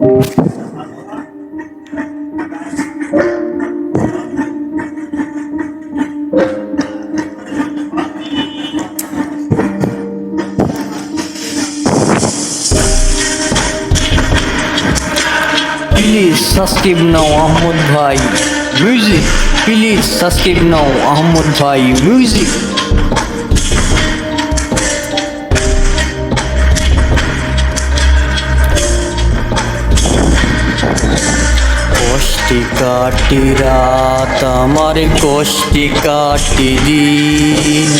Please subscribe now Ahmad Bhai Music. Please subscribe now Ahmad Bhai Music. কষ্টে কাটে রাত আমার, কষ্টে কাটে দিন,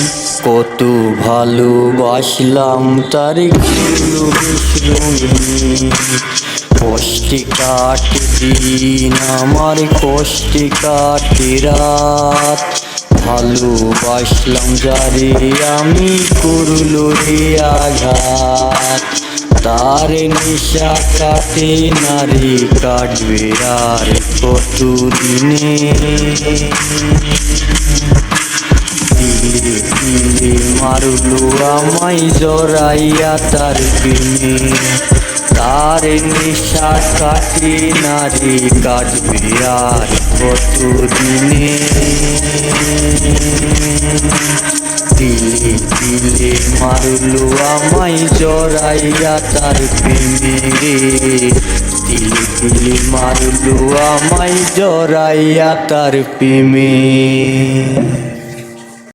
কত ভালোবাসলাম তার কষ্টে কাটে দিন আমার, কষ্টে কাটে রাত, ভালোবাসলাম যারে আমি করলো রে আঘাত, তার নেশা কাটে না রে, কাটবে আর কত দিনে, দিলে দিলে মারলো আমায় জড়াইয়া তার প্রেমে, তার নেশা কাটে না রে, কাটবে আর কত দিনে, দিলে দিলে মারলো আমায় জড়াইয়া তার প্রেমে রে, দিলে দিলে মারলো আমায় জড়াইয়া তার প্রেমে।